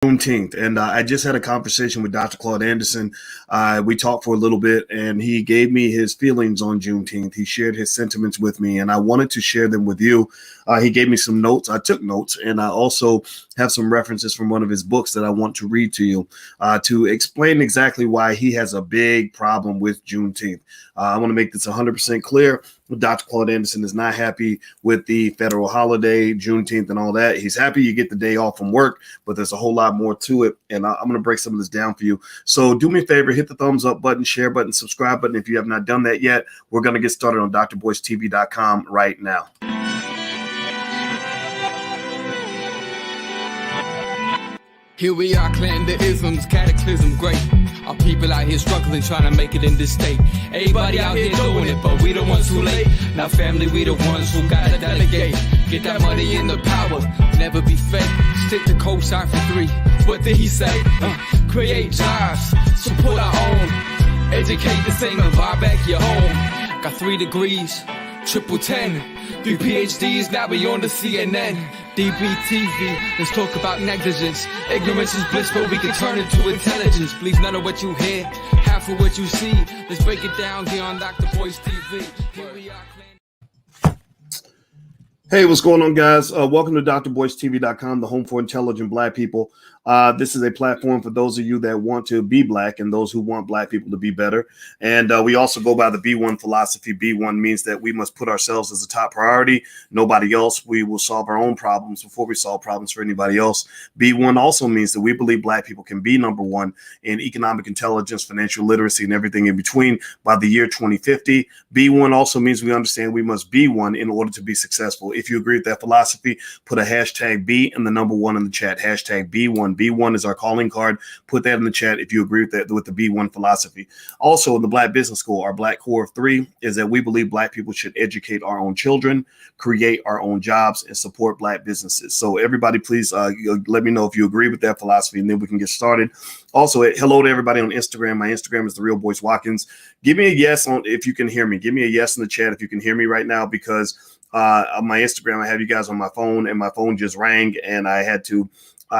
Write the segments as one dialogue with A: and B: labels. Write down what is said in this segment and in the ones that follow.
A: Juneteenth, and I just had a conversation with Dr. Claud Anderson. We talked for a little bit, and he gave me his feelings on Juneteenth. He shared his sentiments with me, and I wanted to share them with you. He gave me some notes. I took notes, and I also have some references from one of his books that I want to read to you to explain exactly why he has a big problem with Juneteenth. I want to make this 100% clear. Dr. Claud Anderson is not happy with the federal holiday, Juneteenth, and all that. He's happy you get the day off from work, but there's a whole lot more to it, and I'm going to break some of this down for you. So do me a favor, hit the thumbs up button, share button, subscribe button if you have not done that yet. We're going to get started on drboycetv.com right now.
B: Here we are, clan the isms, cataclysm, great. Our people out here struggling, trying to make it in this state. Everybody out here doing it, but we the ones too late. Now family, we the ones who gotta delegate. Get that money in the power, never be fake. Stick to cosign for 3. What did he say? Create jobs, support our own. Educate the same and buy back your home. Got 3 degrees, triple 10. 3 PhDs, now we on the CNN. DBTV, let's talk about negligence. Ignorance is bliss, but we can turn it to intelligence. Believe none of what you hear, half of what you see. Let's break it down here on Dr. Boyce TV. Here we are.
A: Hey, what's going on, guys? Welcome to drboycetv.com, the home for intelligent Black people. This is a platform for those of you that want to be Black and those who want Black people to be better. And we also go by the B1 philosophy. B1 means that we must put ourselves as a top priority, nobody else. We will solve our own problems before we solve problems for anybody else. B1 also means that we believe Black people can be number one in economic intelligence, financial literacy, and everything in between by the year 2050. B1 also means we understand we must be one in order to be successful. If you agree with that philosophy, put a hashtag B and the number 1 in the chat, hashtag B1. B1 is our calling card. Put that in the chat if you agree with that, with the B1 philosophy. Also, in the Black Business School, our Black core of 3 is that we believe Black people should educate our own children, create our own jobs, and support Black businesses. So everybody, please let me know if you agree with that philosophy, and then we can get started. Also, hello to everybody on Instagram. My Instagram is the real Boyce Watkins. Give me a yes on if you can hear me. Give me a yes in the chat if you can hear me right now, because on my Instagram, I have you guys on my phone, and my phone just rang, and I had to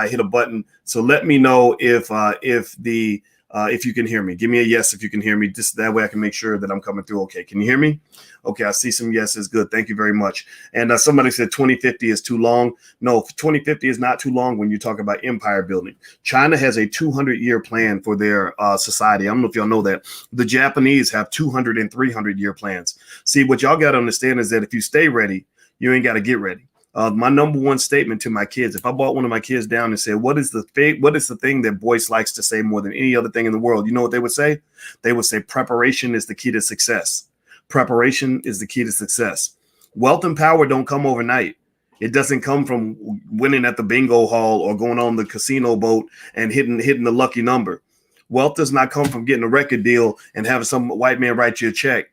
A: hit a button. So let me know if you can hear me. Give me a yes if you can hear me. Just that way I can make sure that I'm coming through okay. Can you hear me? Okay, I see some yeses. Good. Thank you very much. And somebody said 2050 is too long. No, 2050 is not too long when you talk about empire building. China has a 200-year plan for their society. I don't know if y'all know that. The Japanese have 200 and 300-year plans. See, what y'all got to understand is that if you stay ready, you ain't got to get ready. My number 1 statement to my kids, if I brought one of my kids down and said, what is the thing that Boyce likes to say more than any other thing in the world? You know what they would say? They would say preparation is the key to success. Preparation is the key to success. Wealth and power don't come overnight. It doesn't come from winning at the bingo hall or going on the casino boat and hitting the lucky number. Wealth does not come from getting a record deal and having some white man write you a check.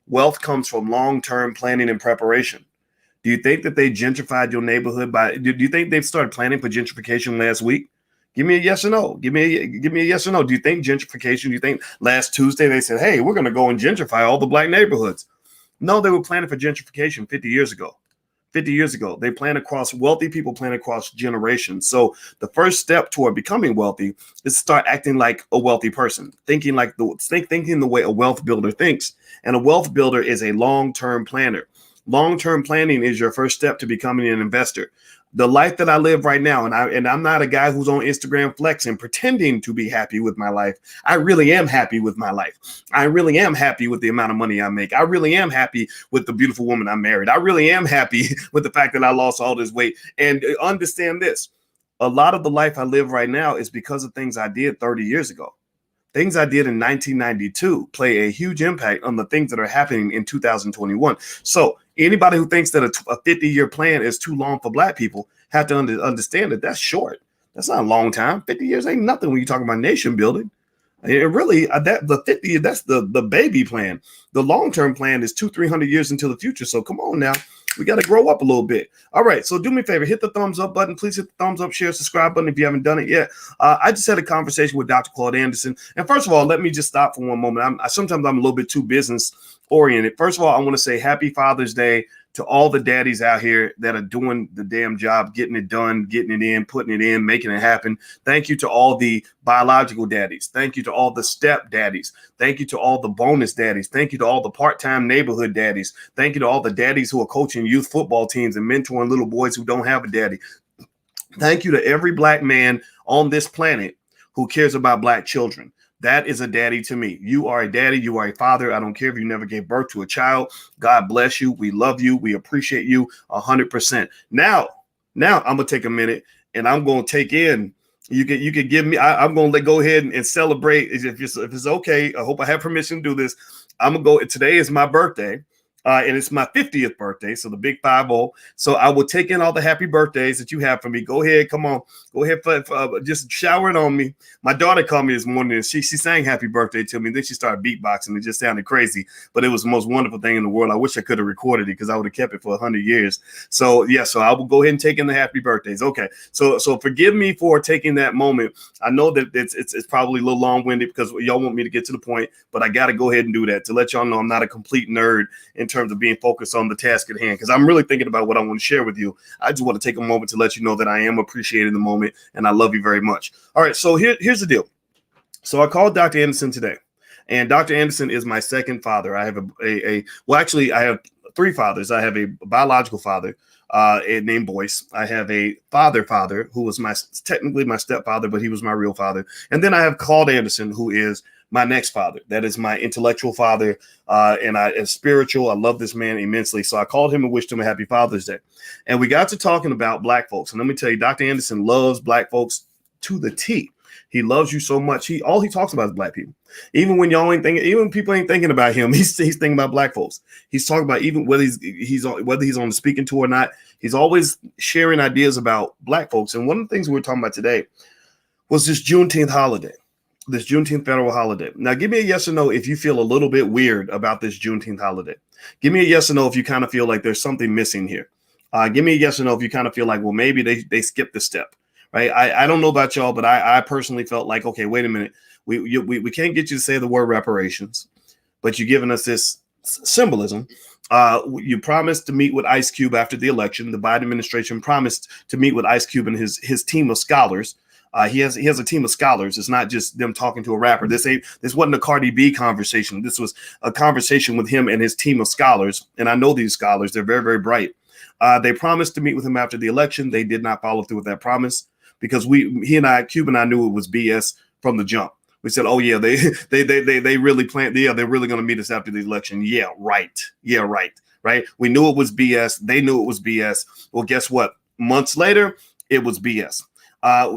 A: Wealth comes from long-term planning and preparation. Do you think that they gentrified your neighborhood do you think they've started planning for gentrification last week? Give me a yes or no. Give me a yes or no. Do you think gentrification, do you think last Tuesday they said, hey, we're going to go and gentrify all the Black neighborhoods? No, they were planning for gentrification 50 years ago. 50 years ago, they plan across, wealthy people plan across generations. So the first step toward becoming wealthy is to start acting like a wealthy person, thinking the way a wealth builder thinks. And a wealth builder is a long-term planner. Long-term planning is your first step to becoming an investor. The life that I live right now, and I'm not a guy who's on Instagram flexing, pretending to be happy with my life. I really am happy with my life. I really am happy with the amount of money I make. I really am happy with the beautiful woman I married. I really am happy with the fact that I lost all this weight. And understand this, a lot of the life I live right now is because of things I did 30 years ago. Things I did in 1992 play a huge impact on the things that are happening in 2021. So anybody who thinks that a 50-year plan is too long for Black people have to understand that that's short. That's not a long time. 50 years ain't nothing when you talk about nation building. It really, the 50, that's the baby plan. The long-term plan is 200-300 years into the future. So come on now. We got to grow up a little bit. All right. So do me a favor, hit the thumbs up button. Please hit the thumbs up, share, subscribe button if you haven't done it yet. I just had a conversation with Dr. Claud Anderson. And first of all, let me just stop for one moment. Sometimes I'm a little bit too business oriented. First of all, I want to say happy Father's Day to all the daddies out here that are doing the damn job, getting it done, getting it in, putting it in, making it happen. Thank you to all the biological daddies. Thank you to all the step daddies. Thank you to all the bonus daddies. Thank you to all the part-time neighborhood daddies. Thank you to all the daddies who are coaching youth football teams and mentoring little boys who don't have a daddy. Thank you to every black man on this planet who cares about black children. That is a daddy to me. You are a daddy. You are a father. I don't care if you never gave birth to a child. God bless you. We love you. We appreciate you 100%. Now I'm going to take a minute and I'm going to take in. You can give me. I'm going to go ahead and celebrate if it's okay. I hope I have permission to do this. I'm going to go. Today is my birthday. And it's my 50th birthday, so the big 50. So I will take in all the happy birthdays that you have for me. Go ahead, come on, go ahead, just shower it on me. My daughter called me this morning and she sang happy birthday to me. Then she started beatboxing. It just sounded crazy, but it was the most wonderful thing in the world. I wish I could have recorded it because I would have kept it for 100 years. So yeah, so I will go ahead and take in the happy birthdays. Okay, so forgive me for taking that moment. I know that it's probably a little long-winded because y'all want me to get to the point, but I got to go ahead and do that to let y'all know I'm not a complete nerd in terms of being focused on the task at hand, because I'm really thinking about what I want to share with you. I just want to take a moment to let you know that I am appreciating the moment and I love you very much. All right, so here's the deal. So I called Dr. Anderson today, and Dr. Anderson is my second father. I have I have three fathers. I have a biological father named Boyce. I have a father who was technically my stepfather, but he was my real father. And then I have Claud Anderson, who is my next father. That is my intellectual father, and is spiritual. I love this man immensely. So I called him and wished him a happy Father's Day. And we got to talking about black folks. And let me tell you, Dr. Anderson loves black folks to the T. He loves you so much. All he talks about is black people. Even when y'all ain't thinking, even people ain't thinking about him, he's thinking about black folks. He's talking about even whether he's on the speaking tour or not. He's always sharing ideas about black folks. And one of the things we were talking about today was this Juneteenth holiday. This Juneteenth federal holiday. Now, give me a yes or no if you feel a little bit weird about this Juneteenth holiday. Give me a yes or no if you kind of feel like there's something missing here. Give me a yes or no if you kind of feel like, well, maybe they skipped the step, right? I don't know about y'all, but I personally felt like, okay, wait a minute. We can't get you to say the word reparations, but you're giving us this symbolism. You promised to meet with Ice Cube after the election. The Biden administration promised to meet with Ice Cube and his team of scholars. He has a team of scholars. It's not just them talking to a rapper. This wasn't a Cardi B conversation. This was a conversation with him and his team of scholars. And I know these scholars. They're very, very bright. They promised to meet with him after the election. They did not follow through with that promise because Cube and I knew it was BS from the jump. We said, oh yeah, they really planned. Yeah, they're really going to meet us after the election. Yeah, right. Yeah, right. Right. We knew it was BS. They knew it was BS. Well, guess what? Months later, it was BS.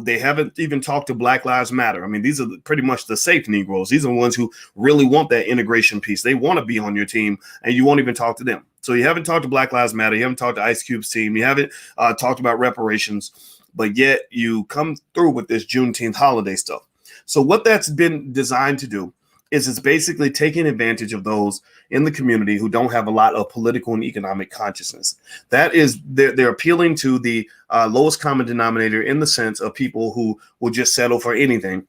A: They haven't even talked to Black Lives Matter. I mean, these are pretty much the safe Negroes. These are the ones who really want that integration piece. They want to be on your team, and you won't even talk to them. So you haven't talked to Black Lives Matter. You haven't talked to Ice Cube's team. You haven't talked about reparations, but yet you come through with this Juneteenth holiday stuff. So what that's been designed to do is it's basically taking advantage of those in the community who don't have a lot of political and economic consciousness. That is, they're appealing to the lowest common denominator in the sense of people who will just settle for anything.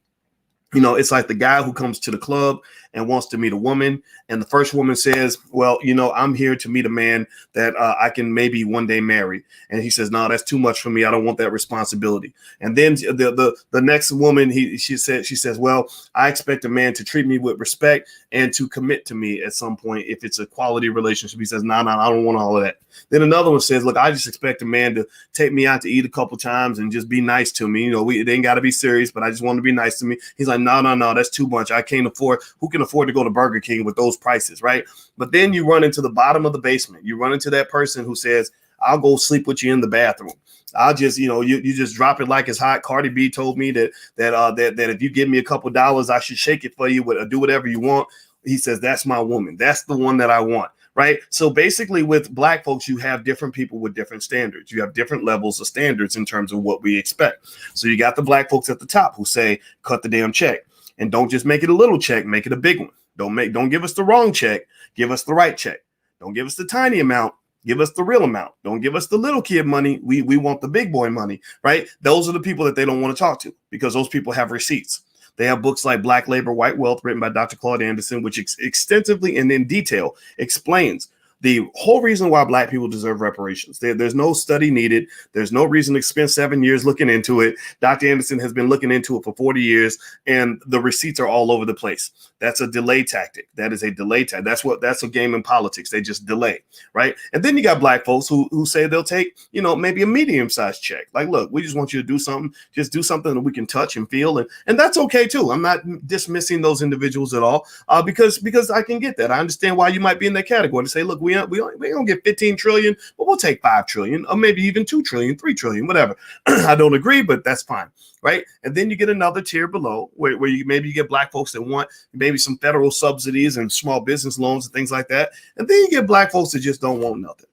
A: You know, it's like the guy who comes to the club and wants to meet a woman. And the first woman says, well, you know, I'm here to meet a man that I can maybe one day marry. And he says, no, that's too much for me. I don't want that responsibility. And then the next woman, she says, well, I expect a man to treat me with respect and to commit to me at some point. If it's a quality relationship, he says, no, I don't want all of that. Then another one says, look, I just expect a man to take me out to eat a couple times and just be nice to me. You know, it ain't got to be serious, but I just want to be nice to me. He's like, no, that's too much. I can't afford. Who can afford to go to Burger King with those prices, right? But then you run into the bottom of the basement. You run into that person who says, I'll go sleep with you in the bathroom. I'll just, you know, you just drop it like it's hot. Cardi B told me that if you give me a couple dollars, I should shake it for you, do whatever you want. He says, that's my woman. That's the one that I want. Right. So basically with black folks, you have different people with different standards. You have different levels of standards in terms of what we expect. So you got the black folks at the top who say, cut the damn check, and don't just make it a little check, make it a big one. Don't give us the wrong check. Give us the right check. Don't give us the tiny amount. Give us the real amount. Don't give us the little kid money. We want the big boy money. Right. Those are the people that they don't want to talk to because those people have receipts. They have books like Black Labor, White Wealth, written by Dr. Claud Anderson, which extensively and in detail explains the whole reason why black people deserve reparations. There's no study needed. There's no reason to spend 7 years looking into it. Dr. Anderson has been looking into it for 40 years, and the receipts are all over the place. That's a delay tactic. That is a delay tactic. That's a game in politics. They just delay, right? And then you got black folks who say they'll take, maybe a medium-sized check. Like, look, we just want you to do something. Just do something that we can touch and feel, and that's okay too. I'm not dismissing those individuals at all, because I can get that. I understand why you might be in that category to say, look, we don't get 15 trillion, but we'll take 5 trillion, or maybe even 2 trillion, 3 trillion, whatever. I don't agree, but that's fine, right? And then you get another tier below where you get black folks that want maybe some federal subsidies and small business loans and things like that. And then you get black folks that just don't want nothing.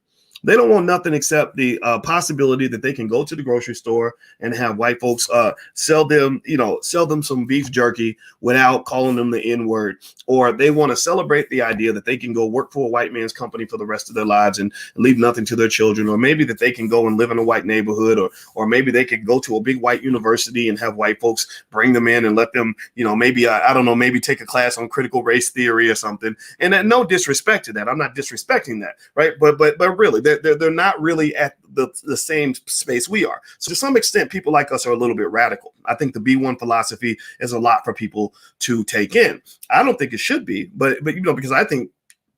A: They don't want nothing except the possibility that they can go to the grocery store and have white folks sell them some beef jerky without calling them the N-word. Or they want to celebrate the idea that they can go work for a white man's company for the rest of their lives and leave nothing to their children. Or maybe that they can go and live in a white neighborhood, or maybe they could go to a big white university and have white folks bring them in and let them, maybe take a class on critical race theory or something. And no disrespect to that. I'm not disrespecting that, right? But really, they're not really at the same space we are. So to some extent, people like us are a little bit radical. I think the B1 philosophy is a lot for people to take in. I don't think it should be, but because I think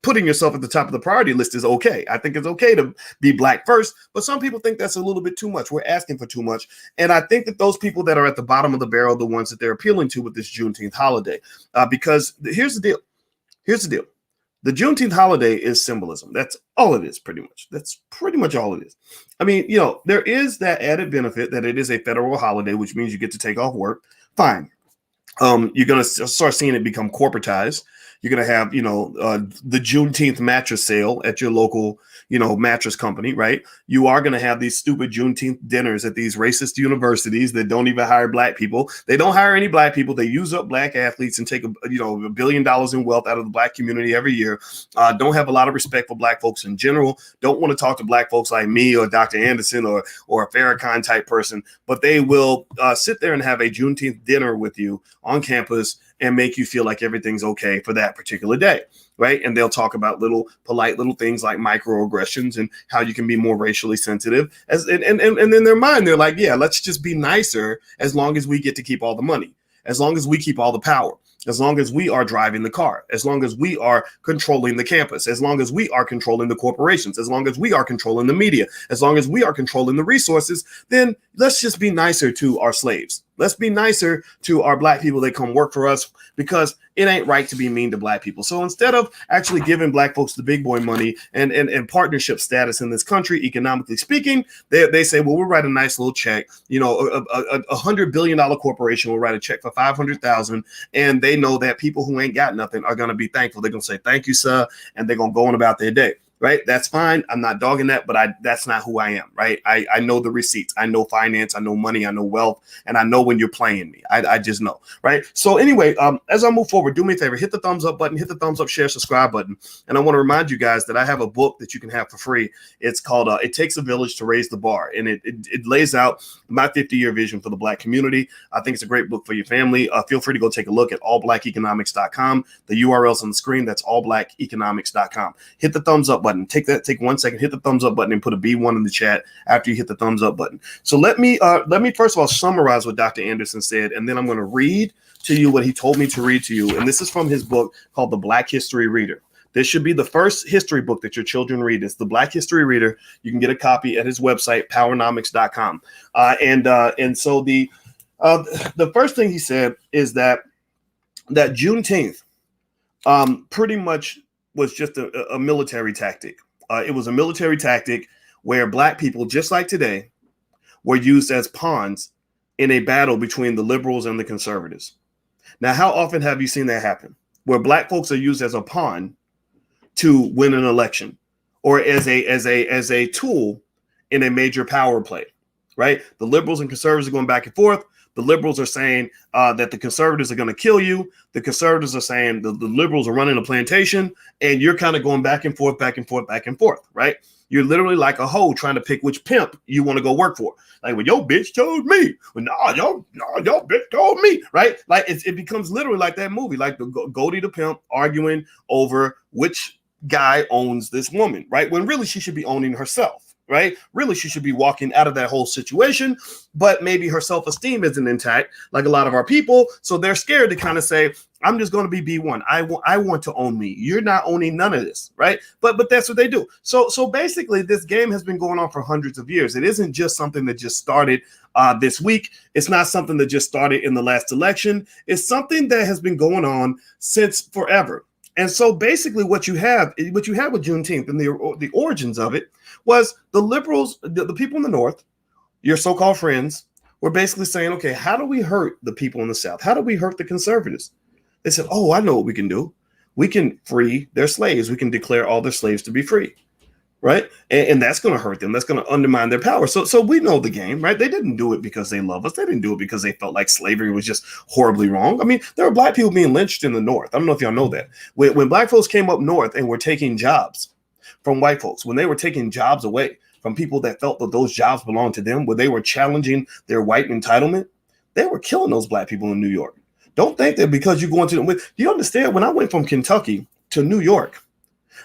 A: putting yourself at the top of the priority list is okay. I think it's okay to be black first, but some people think that's a little bit too much. We're asking for too much. And I think that those people that are at the bottom of the barrel are the ones that they're appealing to with this Juneteenth holiday. Because here's the deal. The Juneteenth holiday is symbolism. That's all it is, pretty much. That's pretty much all it is. I mean, there is that added benefit that it is a federal holiday, which means you get to take off work. Fine. You're going to start seeing it become corporatized. You're going to have, the Juneteenth mattress sale at your local, mattress company, right? You are going to have these stupid Juneteenth dinners at these racist universities that don't even hire black people. They don't hire any black people. They use up black athletes and take $1 billion in wealth out of the black community every year. Don't have a lot of respect for black folks in general. Don't want to talk to black folks like me or Dr. Anderson or a Farrakhan type person, but they will sit there and have a Juneteenth dinner with you on campus and make you feel like everything's okay for that particular day, right? And they'll talk about polite little things like microaggressions and how you can be more racially sensitive. And in their mind, they're like, yeah, let's just be nicer as long as we get to keep all the money, as long as we keep all the power, as long as we are driving the car, as long as we are controlling the campus, as long as we are controlling the corporations, as long as we are controlling the media, as long as we are controlling the resources, then let's just be nicer to our slaves. Let's be nicer to our black people that come work for us, because it ain't right to be mean to black people. So instead of actually giving black folks the big boy money and partnership status in this country, economically speaking, they say, well, we'll write a nice little check. A $100 billion corporation will write a check for 500,000, and they know that people who ain't got nothing are going to be thankful. They're going to say, thank you, sir, and they're going to go on about their day. Right. That's fine. I'm not dogging that, but that's not who I am. Right. I know the receipts. I know finance. I know money. I know wealth. And I know when you're playing me. I just know. Right. So anyway, as I move forward, do me a favor, hit the thumbs up button, hit the thumbs up, share, subscribe button. And I want to remind you guys that I have a book that you can have for free. It's called It Takes a Village to Raise the Bar. And it lays out my 50-year vision for the black community. I think it's a great book for your family. Feel free to go take a look at allblackeconomics.com. The URL's on the screen. That's allblackeconomics.com. Hit the thumbs up button. Take 1 second, hit the thumbs up button and put a B1 in the chat after you hit the thumbs up button. So let me first of all summarize what Dr. Anderson said, and then I'm going to read to you what he told me to read to you. And this is from his book called The Black History Reader. This should be the first history book that your children read. It's The Black History Reader. You can get a copy at his website, powernomics.com. And so the first thing he said is that Juneteenth pretty much was just a military tactic. It was a military tactic where black people, just like today, were used as pawns in a battle between the liberals and the conservatives. Now, how often have you seen that happen? Where black folks are used as a pawn to win an election, or as a tool in a major power play, right? The liberals and conservatives are going back and forth. The liberals are saying that the conservatives are going to kill you. The conservatives are saying the liberals are running a plantation, and you're kind of going back and forth, right? You're literally like a hoe trying to pick which pimp you want to go work for. Like, well, your bitch told me. Well, your bitch told me, right? Like it becomes literally like that movie, like the Goldie the pimp arguing over which guy owns this woman, right? When really she should be owning herself, right? Really, she should be walking out of that whole situation, but maybe her self-esteem isn't intact like a lot of our people. So they're scared to kind of say, I'm just going to be B1. I want to own me. You're not owning none of this, right? But that's what they do. So basically, this game has been going on for hundreds of years. It isn't just something that just started this week. It's not something that just started in the last election. It's something that has been going on since forever. And so basically what you have with Juneteenth and the origins of it was the liberals, the people in the North, your so-called friends, were basically saying, okay, how do we hurt the people in the South? How do we hurt the conservatives? They said, oh, I know what we can do. We can free their slaves. We can declare all their slaves to be free, right? And that's going to hurt them. That's going to undermine their power. So we know the game, right? They didn't do it because they love us. They didn't do it because they felt like slavery was just horribly wrong. I mean, there were black people being lynched in the North. I don't know if y'all know that. When black folks came up north and were taking jobs from white folks, when they were taking jobs away from people that felt that those jobs belonged to them, when they were challenging their white entitlement, they were killing those black people in New York. Don't think that because you're going to, do you understand? When I went from Kentucky to New York,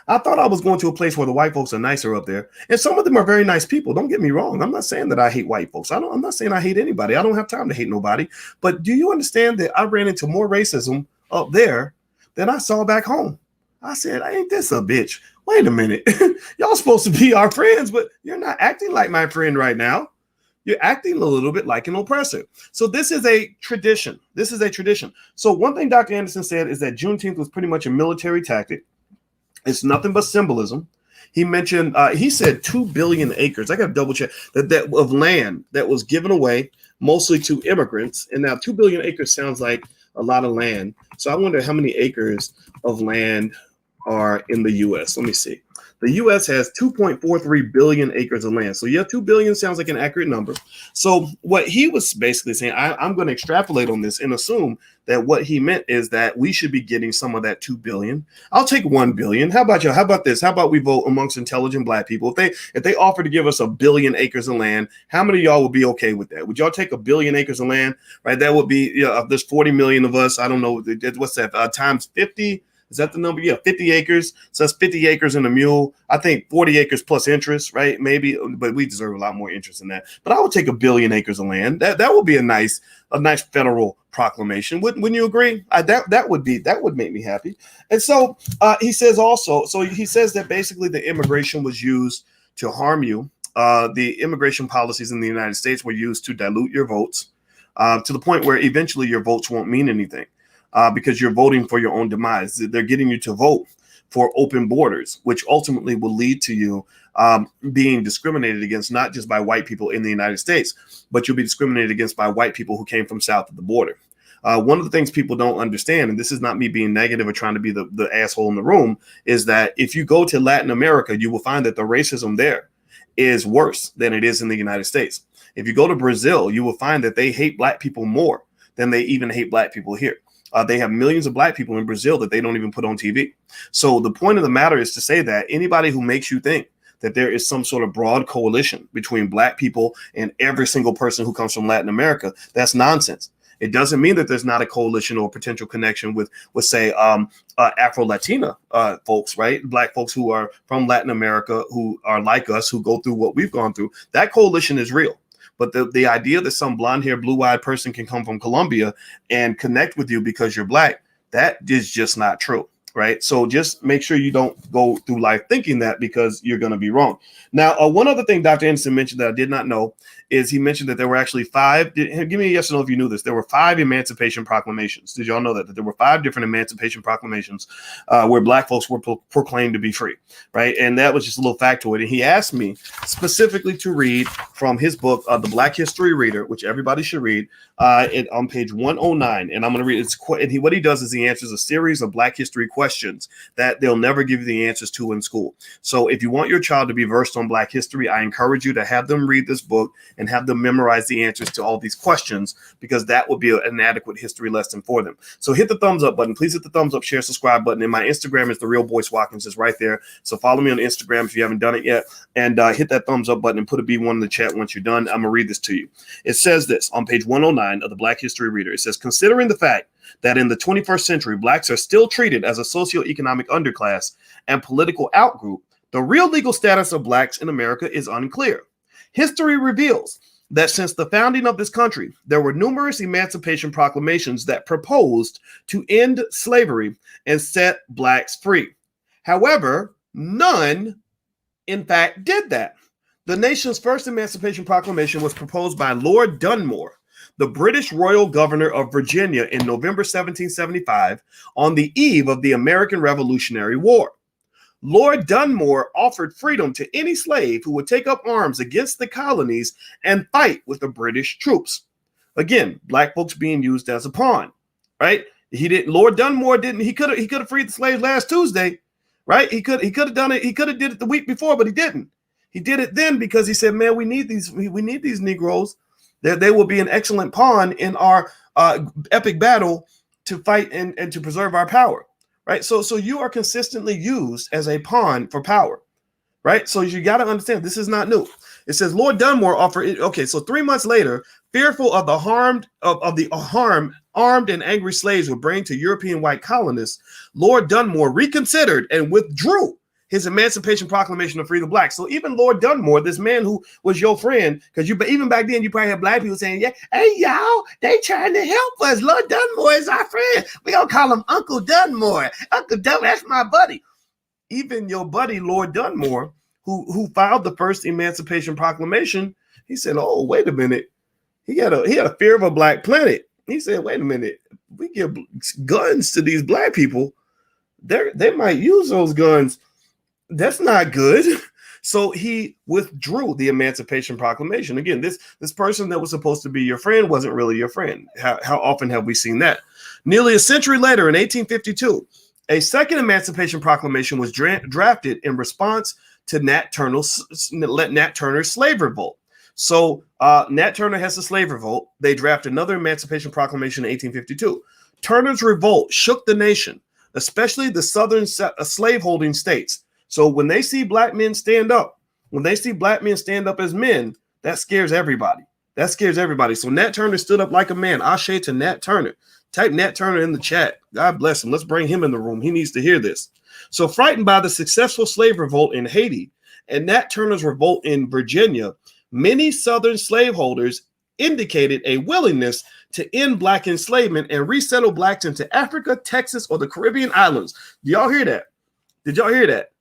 A: I thought I was going to a place where the white folks are nicer up there. And some of them are very nice people. Don't get me wrong. I'm not saying that I hate white folks. I'm not saying I hate anybody. I don't have time to hate nobody. But do you understand that I ran into more racism up there than I saw back home? I said, ain't this a bitch? Wait a minute. Y'all supposed to be our friends, but you're not acting like my friend right now. You're acting a little bit like an oppressor. So this is a tradition. This is a tradition. So one thing Dr. Anderson said is that Juneteenth was pretty much a military tactic. It's nothing but symbolism. He mentioned, he said 2 billion acres. I got to double check that of land that was given away mostly to immigrants. And now 2 billion acres sounds like a lot of land. So I wonder how many acres of land are in the U.S. Let me see. The U.S. has 2.43 billion acres of land. So yeah, 2 billion sounds like an accurate number. So what he was basically saying, I'm going to extrapolate on this and assume that what he meant is that we should be getting some of that 2 billion. I'll take 1 billion. How about you? How about this? How about we vote amongst intelligent black people? If they offer to give us 1 billion acres of land, how many of y'all would be okay with that? Would y'all take 1 billion acres of land? Right? That would be, there's 40 million of us. I don't know. What's that? Times 50. Is that the number? Yeah, 50 acres. So that's 50 acres and a mule. I think 40 acres plus interest, right? Maybe, but we deserve a lot more interest in that. But I would take 1 billion acres of land. That would be a nice federal proclamation. Wouldn't you agree? That would make me happy. And so he says also, so he says that basically the immigration was used to harm you. The immigration policies in the United States were used to dilute your votes to the point where eventually your votes won't mean anything. Because you're voting for your own demise. They're getting you to vote for open borders, which ultimately will lead to you being discriminated against, not just by white people in the United States, but you'll be discriminated against by white people who came from south of the border. One of the things people don't understand, and this is not me being negative or trying to be the asshole in the room, is that if you go to Latin America, you will find that the racism there is worse than it is in the United States. If you go to Brazil, you will find that they hate black people more than they even hate black people here. They have millions of black people in Brazil that they don't even put on TV. So the point of the matter is to say that anybody who makes you think that there is some sort of broad coalition between black people and every single person who comes from Latin America, that's nonsense. It doesn't mean that there's not a coalition or potential connection with say, Afro-Latina folks, right? Black folks who are from Latin America, who are like us, who go through what we've gone through. That coalition is real. But the idea that some blonde-haired, blue-eyed person can come from Colombia and connect with you because you're black, that is just not true, right? So just make sure you don't go through life thinking that, because you're going to be wrong. Now, one other thing Dr. Anderson mentioned that I did not know is he mentioned that there were actually 5. Give me a yes or no if you knew this. There were 5 Emancipation Proclamations. Did y'all know that there were 5 different Emancipation Proclamations where black folks were proclaimed to be free, right? And that was just a little factoid. And he asked me specifically to read from his book, The Black History Reader, which everybody should read, on page 109. And I'm going to read it. What he does is he answers a series of black history questions that they'll never give you the answers to in school. So if you want your child to be versed on black history, I encourage you to have them read this book and have them memorize the answers to all these questions, because that would be an adequate history lesson for them. So hit the thumbs up button. Please hit the thumbs up, share, subscribe button. And my Instagram is The Real Boyce Watkins. It's right there. So follow me on Instagram if you haven't done it yet. And hit that thumbs up button and put a B1 in the chat once you're done. I'm going to read this to you. It says this on page 109 of the Black History Reader. It says, considering the fact that in the 21st century, blacks are still treated as a socioeconomic underclass and political outgroup, the real legal status of blacks in America is unclear. History reveals that since the founding of this country, there were numerous emancipation proclamations that proposed to end slavery and set blacks free. However, none, in fact, did that. The nation's first Emancipation Proclamation was proposed by Lord Dunmore, the British Royal Governor of Virginia, in November 1775, on the eve of the American Revolutionary War. Lord Dunmore offered freedom to any slave who would take up arms against the colonies and fight with the British troops. Again, black folks being used as a pawn, right? Lord Dunmore didn't. He could have freed the slaves last Tuesday, right? He could have done it. He could have did it the week before, but he didn't. He did it then because he said, "Man, we need these Negroes. They will be an excellent pawn in our epic battle to fight and to preserve our power." Right. So you are consistently used as a pawn for power. Right. So you got to understand this is not new. It says Lord Dunmore offered it. OK, so 3 months later, fearful of the harm armed and angry slaves would bring to European white colonists, Lord Dunmore reconsidered and withdrew his Emancipation Proclamation to free the blacks. So even Lord Dunmore, this man who was your friend, because even back then you probably had black people saying, "Yeah, hey y'all, they trying to help us. Lord Dunmore is our friend. We gonna call him Uncle Dunmore. Uncle Dunmore, that's my buddy." Even your buddy Lord Dunmore, who filed the first Emancipation Proclamation, he said, "Oh, wait a minute." He had a fear of a black planet. He said, "Wait a minute. We give guns to these black people. They might use those guns. That's not good." So he withdrew the Emancipation Proclamation. Again, this person that was supposed to be your friend wasn't really your friend. How often have we seen that? Nearly a century later, in 1852, a second Emancipation Proclamation was drafted in response to Nat Turner's slave revolt. So Nat Turner has a slave revolt. They draft another Emancipation Proclamation in 1852. Turner's revolt shook the nation, especially the southern slaveholding states. So when they see black men stand up, as men, that scares everybody. So Nat Turner stood up like a man. Ashe to Nat Turner. Type Nat Turner in the chat. God bless him. Let's bring him in the room. He needs to hear this. So frightened by the successful slave revolt in Haiti and Nat Turner's revolt in Virginia, many southern slaveholders indicated a willingness to end black enslavement and resettle blacks into Africa, Texas, or the Caribbean islands. Do y'all hear that? Did y'all hear that?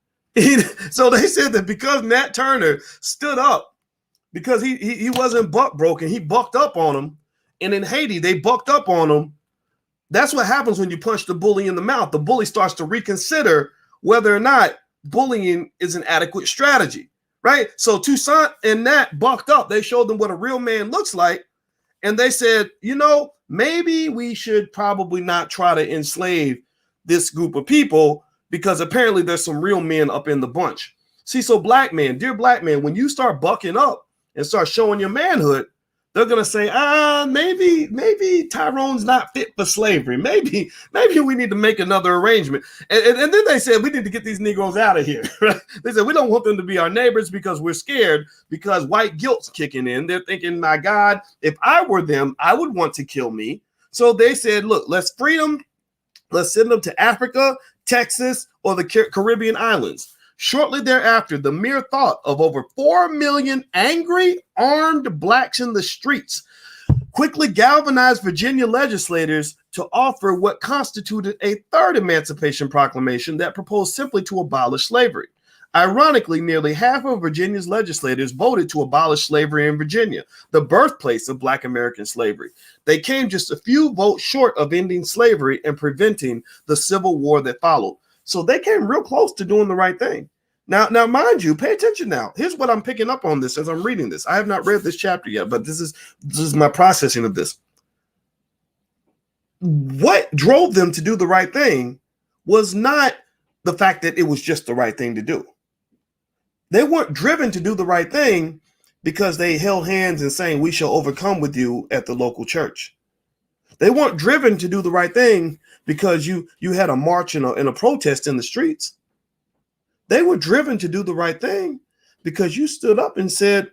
A: So they said that because Nat Turner stood up, because he wasn't buck broken, he bucked up on them. And in Haiti, they bucked up on him. That's what happens when you punch the bully in the mouth. The bully starts to reconsider whether or not bullying is an adequate strategy, right? So Toussaint and Nat bucked up. They showed them what a real man looks like. And they said, maybe we should probably not try to enslave this group of people, because apparently there's some real men up in the bunch. See, so dear black man, when you start bucking up and start showing your manhood, they're going to say, maybe Tyrone's not fit for slavery. Maybe we need to make another arrangement. And then they said, we need to get these Negroes out of here. Right? They said, we don't want them to be our neighbors because we're scared, because white guilt's kicking in. They're thinking, my God, if I were them, I would want to kill me. So they said, look, let's free them. Let's send them to Africa, Texas, or the Caribbean islands. Shortly thereafter, the mere thought of over 4 million angry, armed blacks in the streets quickly galvanized Virginia legislators to offer what constituted a third Emancipation Proclamation that proposed simply to abolish slavery. Ironically, nearly half of Virginia's legislators voted to abolish slavery in Virginia, the birthplace of Black American slavery. They came just a few votes short of ending slavery and preventing the Civil War that followed. So they came real close to doing the right thing. Now, mind you, pay attention now. Here's what I'm picking up on this as I'm reading this. I have not read this chapter yet, but this is my processing of this. What drove them to do the right thing was not the fact that it was just the right thing to do. They weren't driven to do the right thing because they held hands and saying, we shall overcome with you at the local church. They weren't driven to do the right thing because you had a march and a protest in the streets. They were driven to do the right thing because you stood up and said,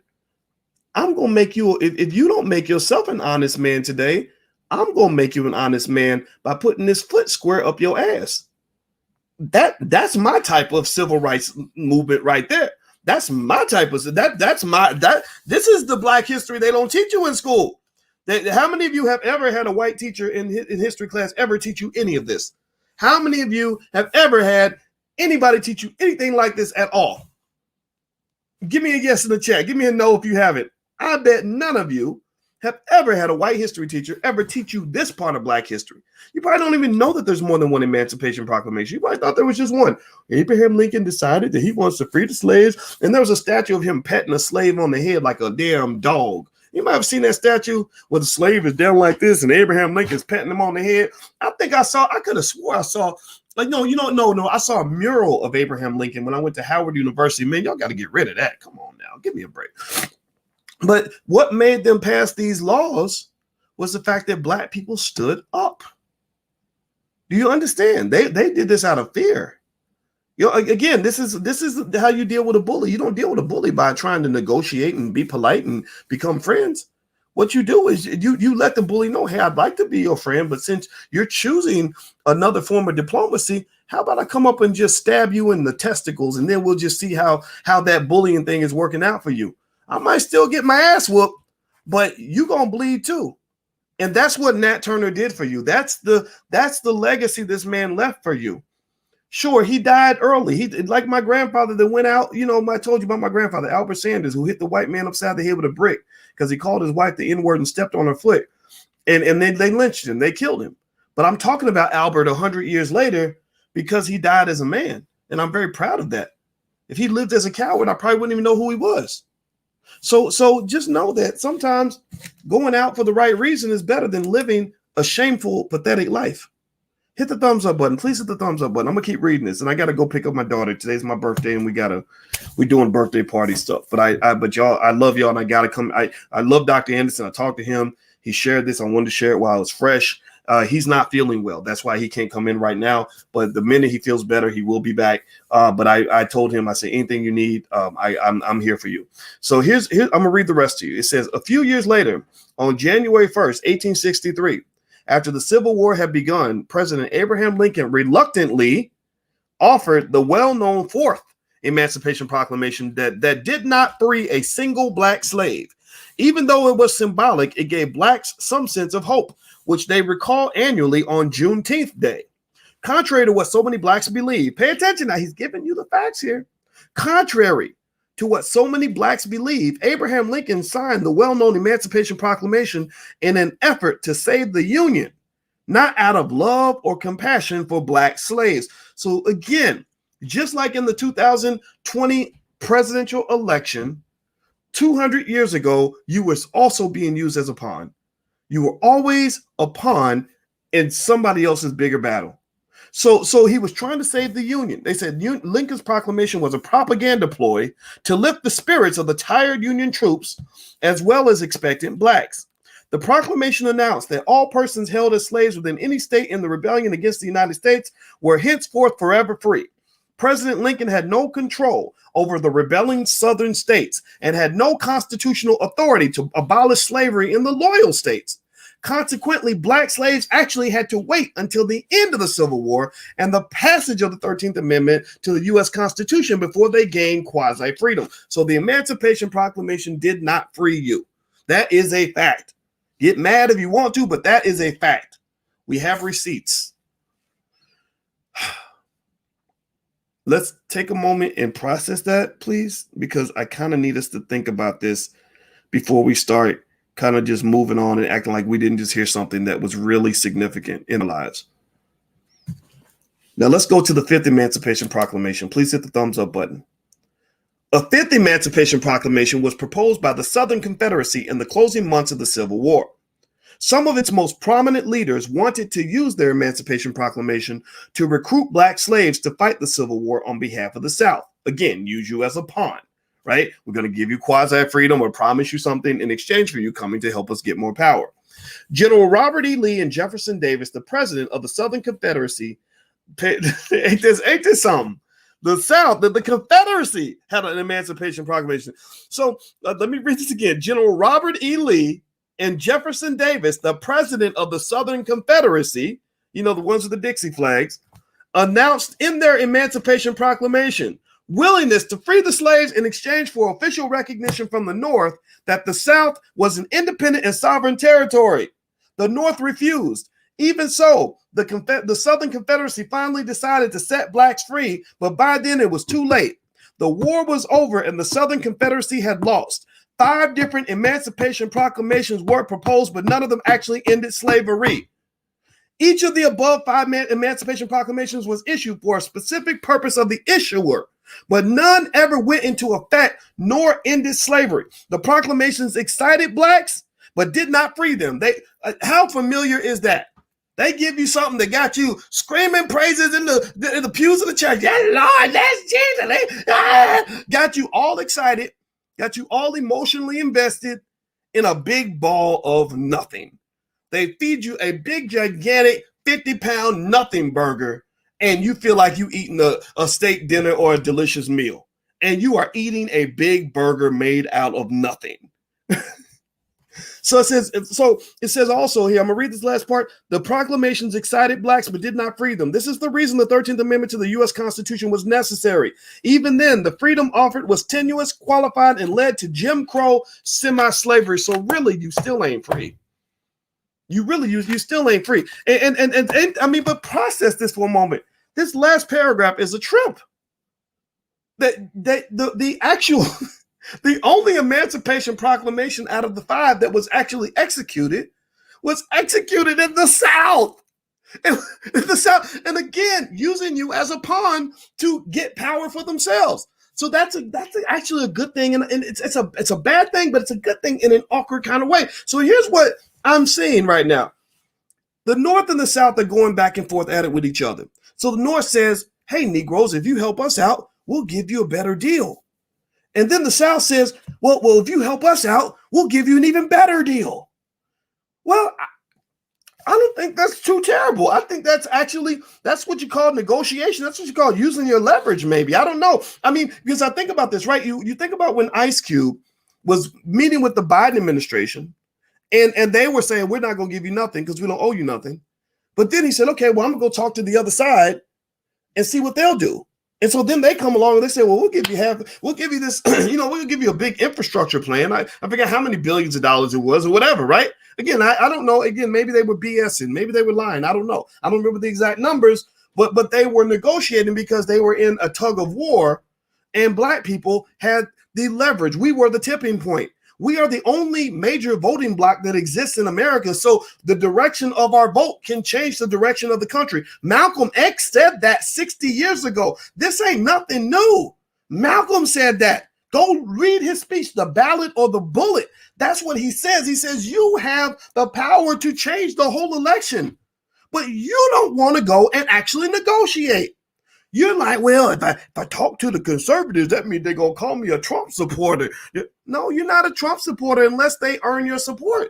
A: I'm going to make you, if you don't make yourself an honest man today, I'm going to make you an honest man by putting this foot square up your ass. That's my type of civil rights movement right there. That's my type of this is the Black history they don't teach you in school. How many of you have ever had a white teacher in history class ever teach you any of this? How many of you have ever had anybody teach you anything like this at all? Give me a yes in the chat. Give me a no if you haven't. I bet none of you have ever had a white history teacher ever teach you this part of Black history. You probably don't even know that there's more than one Emancipation Proclamation. You probably thought there was just one. Abraham Lincoln decided that he wants to free the slaves, and there was a statue of him petting a slave on the head like a damn dog. You might have seen that statue where the slave is down like this and Abraham Lincoln's petting him on the head. I could have swore I saw, I saw a mural of Abraham Lincoln when I went to Howard University. Man, y'all got to get rid of that. Come on now, give me a break. But what made them pass these laws was the fact that Black people stood up. Do you understand? They did this out of fear. Again, this is how you deal with a bully. You don't deal with a bully by trying to negotiate and be polite and become friends. What you do is you let the bully know, hey, I'd like to be your friend, but since you're choosing another form of diplomacy, how about I come up and just stab you in the testicles, and then we'll just see how that bullying thing is working out for you. I might still get my ass whooped, but you gonna bleed too. And that's what Nat Turner did for you. That's the legacy this man left for you. Sure, he died early. He like my grandfather that went out. I told you about my grandfather, Albert Sanders, who hit the white man upside the head with a brick because he called his wife the N-word and stepped on her foot. And then they lynched him. They killed him. But I'm talking about Albert 100 years later because he died as a man. And I'm very proud of that. If he lived as a coward, I probably wouldn't even know who he was. So just know that sometimes going out for the right reason is better than living a shameful, pathetic life. Hit the thumbs up button. Please hit the thumbs up button. I'm gonna keep reading this, and I gotta go pick up my daughter. Today's my birthday, and we're doing birthday party stuff. But y'all, I love y'all, and I gotta come. I love Dr. Anderson. I talked to him. He shared this. I wanted to share it while it's fresh. He's not feeling well. That's why he can't come in right now. But the minute he feels better, he will be back. But I told him, I said, anything you need, I'm here for you. So here's I'm gonna read the rest to you. It says, a few years later, on January 1st, 1863, after the Civil War had begun, President Abraham Lincoln reluctantly offered the well-known Fourth Emancipation Proclamation that did not free a single Black slave. Even though it was symbolic, it gave Blacks some sense of hope, which they recall annually on Juneteenth Day. Contrary to what so many Blacks believe, pay attention now, he's giving you the facts here. Contrary to what so many Blacks believe, Abraham Lincoln signed the well-known Emancipation Proclamation in an effort to save the Union, not out of love or compassion for Black slaves. So again, just like in the 2020 presidential election, 200 years ago, you was also being used as a pawn. You were always a pawn in somebody else's bigger battle. So he was trying to save the Union. They said Lincoln's proclamation was a propaganda ploy to lift the spirits of the tired Union troops as well as expectant Blacks. The proclamation announced that all persons held as slaves within any state in the rebellion against the United States were henceforth forever free. President Lincoln had no control over the rebelling southern states and had no constitutional authority to abolish slavery in the loyal states. Consequently, Black slaves actually had to wait until the end of the Civil War and the passage of the 13th Amendment to the U.S. Constitution before they gained quasi-freedom. So the Emancipation Proclamation did not free you. That is a fact. Get mad if you want to, but that is a fact. We have receipts. Let's take a moment and process that, please, because I kind of need us to think about this before we start kind of just moving on and acting like we didn't just hear something that was really significant in our lives. Now let's go to the Fifth Emancipation Proclamation. Please hit the thumbs up button. A Fifth Emancipation Proclamation was proposed by the Southern Confederacy in the closing months of the Civil War. Some of its most prominent leaders wanted to use their Emancipation Proclamation to recruit Black slaves to fight the Civil War on behalf of the South. Again, use you as a pawn. Right? We're going to give you quasi-freedom or promise you something in exchange for you coming to help us get more power. General Robert E. Lee and Jefferson Davis, the president of the Southern Confederacy, ain't this something? The South, the Confederacy had an Emancipation Proclamation. So let me read this again. General Robert E. Lee and Jefferson Davis, the president of the Southern Confederacy, you know, the ones with the Dixie flags, announced in their Emancipation Proclamation willingness to free the slaves in exchange for official recognition from the North that the South was an independent and sovereign territory. The North refused. Even so, the Southern Confederacy finally decided to set blacks free, but by then it was too late. The war was over and the Southern Confederacy had lost. 5 different Emancipation Proclamations were proposed, but none of them actually ended slavery. Each of the above 5 Emancipation Proclamations was issued for a specific purpose of the issuer, but none ever went into effect nor ended slavery. The proclamations excited blacks, but did not free them. How familiar is that? They give you something that got you screaming praises in the pews of the church. Yeah, Lord, that's Jesus. Got you all excited, got you all emotionally invested in a big ball of nothing. They feed you a big, gigantic 50-pound nothing burger, and you feel like you eating a steak dinner or a delicious meal. And you are eating a big burger made out of nothing. So it says also here, I'm going to read this last part. The proclamations excited blacks but did not free them. This is the reason the 13th Amendment to the U.S. Constitution was necessary. Even then, the freedom offered was tenuous, qualified, and led to Jim Crow semi-slavery. So really, you still ain't free. You still ain't free. And I mean, but process this for a moment. This last paragraph is a trip. The actual, the only Emancipation Proclamation out of the 5 that was actually executed was executed in the South. In the South, and again, using you as a pawn to get power for themselves. So that's actually a good thing, and it's a bad thing, but it's a good thing in an awkward kind of way. So here's what I'm seeing right now. The North and the South are going back and forth at it with each other. So the North says, hey, Negroes, if you help us out, we'll give you a better deal. And then the South says, well, if you help us out, we'll give you an even better deal. Well, I don't think that's too terrible. I think that's what you call negotiation. That's what you call using your leverage, maybe. I don't know. I mean, because I think about this, right? You think about when Ice Cube was meeting with the Biden administration, and they were saying, we're not going to give you nothing because we don't owe you nothing. But then he said, okay, well, I'm going to go talk to the other side and see what they'll do. And so then they come along and they say, well, we'll give you this, we'll give you a big infrastructure plan. I forget how many billions of dollars it was or whatever, right? Again, I don't know. Again, maybe they were BSing. Maybe they were lying. I don't know. I don't remember the exact numbers, but they were negotiating because they were in a tug of war and black people had the leverage. We were the tipping point. We are the only major voting bloc that exists in America. So the direction of our vote can change the direction of the country. Malcolm X said that 60 years ago. This ain't nothing new. Malcolm said that. Go read his speech, The Ballot or the Bullet. That's what he says. He says, you have the power to change the whole election, but you don't want to go and actually negotiate. You're like, well, if I talk to the conservatives, that means they're going to call me a Trump supporter. No, you're not a Trump supporter unless they earn your support.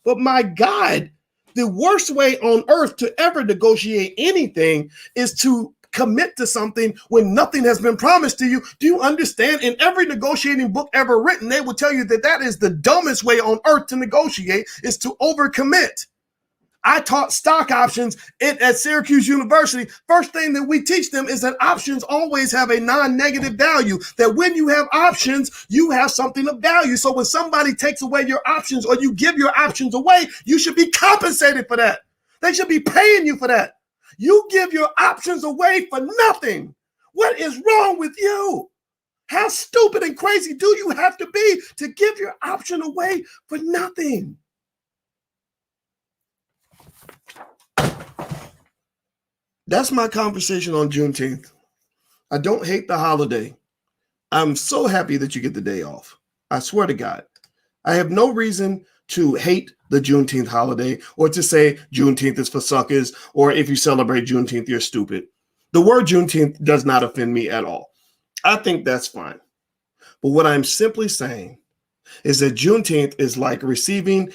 A: But my God, the worst way on earth to ever negotiate anything is to commit to something when nothing has been promised to you. Do you understand? In every negotiating book ever written, they will tell you that is the dumbest way on earth to negotiate, is to overcommit. I taught stock options at Syracuse University. First thing that we teach them is that options always have a non-negative value, that when you have options, you have something of value. So when somebody takes away your options or you give your options away, you should be compensated for that. They should be paying you for that. You give your options away for nothing. What is wrong with you? How stupid and crazy do you have to be to give your option away for nothing? That's my conversation on Juneteenth. I don't hate the holiday. I'm so happy that you get the day off. I swear to God. I have no reason to hate the Juneteenth holiday or to say Juneteenth is for suckers, or if you celebrate Juneteenth, you're stupid. The word Juneteenth does not offend me at all. I think that's fine. But what I'm simply saying is that Juneteenth is like receiving,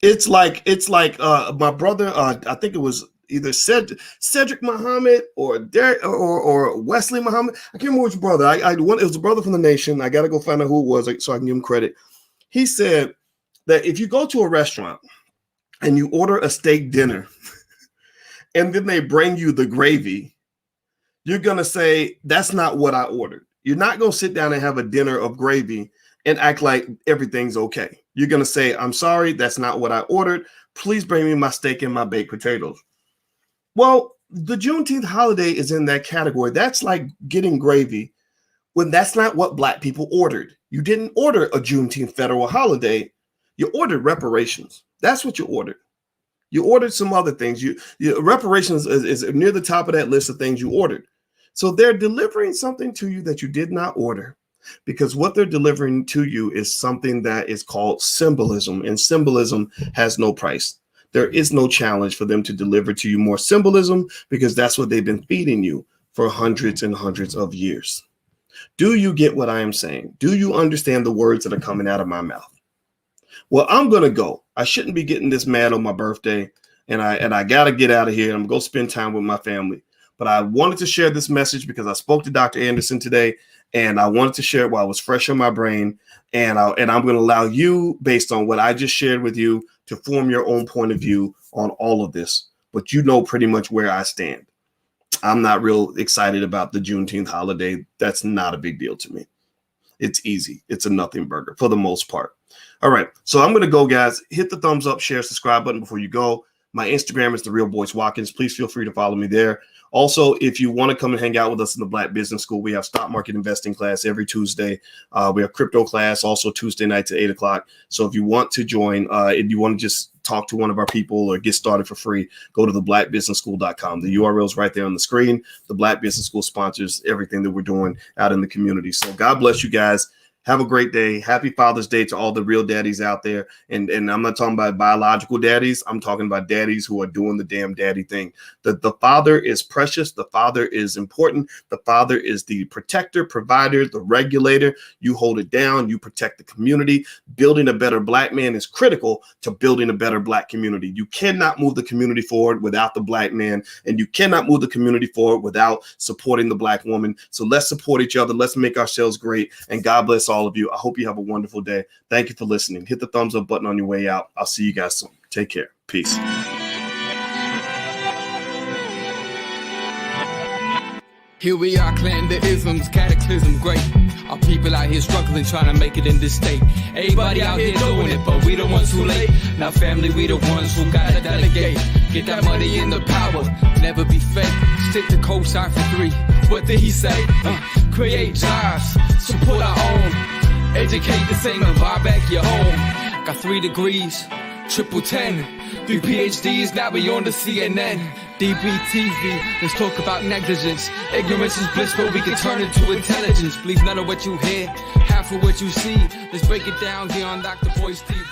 A: it's like my brother, I think it was either Cedric Muhammad or Wesley Muhammad. I can't remember which brother. It was a brother from the Nation. I got to go find out who it was so I can give him credit. He said that if you go to a restaurant and you order a steak dinner and then they bring you the gravy, you're going to say, that's not what I ordered. You're not going to sit down and have a dinner of gravy and act like everything's okay. You're going to say, I'm sorry, that's not what I ordered. Please bring me my steak and my baked potatoes. Well, the Juneteenth holiday is in that category. That's like getting gravy when that's not what Black people ordered. You didn't order a Juneteenth federal holiday. You ordered reparations. That's what you ordered. You ordered some other things. Reparations is near the top of that list of things you ordered. So they're delivering something to you that you did not order, because what they're delivering to you is something that is called symbolism, and symbolism has no price. There is no challenge for them to deliver to you more symbolism, because that's what they've been feeding you for hundreds and hundreds of years. Do you get what I am saying? Do you understand the words that are coming out of my mouth? Well, I'm going to go. I shouldn't be getting this mad on my birthday, and I got to get out of here. I'm going to go spend time with my family. But I wanted to share this message because I spoke to Dr. Anderson today, and I wanted to share it while it was fresh on my brain. And I'm going to allow you, based on what I just shared with you, to form your own point of view on all of this. But you know pretty much where I stand. I'm not real excited about the Juneteenth holiday. That's not a big deal to me. It's easy. It's a nothing burger for the most part. All right. So I'm going to go, guys. Hit the thumbs up, share, subscribe button before you go. My Instagram is @TheRealBoyce Watkins. Please feel free to follow me there. Also, if you want to come and hang out with us in the Black Business School, we have stock market investing class every Tuesday. We have crypto class also Tuesday nights at 8 o'clock. So if you want to join, if you want to just talk to one of our people or get started for free, go to theblackbusinessschool.com. The URL is right there on the screen. The Black Business School sponsors everything that we're doing out in the community. So God bless you guys. Have a great day. Happy Father's Day to all the real daddies out there. And I'm not talking about biological daddies. I'm talking about daddies who are doing the damn daddy thing. The father is precious. The father is important. The father is the protector, provider, the regulator. You hold it down. You protect the community. Building a better Black man is critical to building a better Black community. You cannot move the community forward without the Black man, and you cannot move the community forward without supporting the Black woman. So let's support each other. Let's make ourselves great. And God bless all of you. I hope you have a wonderful day. Thank you for listening. Hit the thumbs up button on your way out. I'll see you guys soon. Take care. Peace.
B: Here we are, clan the isms, cataclysm great. Our people out here struggling, trying to make it in this state. Everybody out here doing it, but we the ones who late. Now family, we the ones who gotta delegate. Get that money in the power, never be fake. Stick to co-sign for 3. What did he say? Create jobs, support our own. Educate the same and buy back your home. Got 3 degrees, triple 10. 3 PhDs, now we on the CNN. DBTV, let's talk about negligence. Ignorance is bliss, but we can turn it to intelligence. Believe none of what you hear, half of what you see. Let's break it down here on Dr. Boyce TV.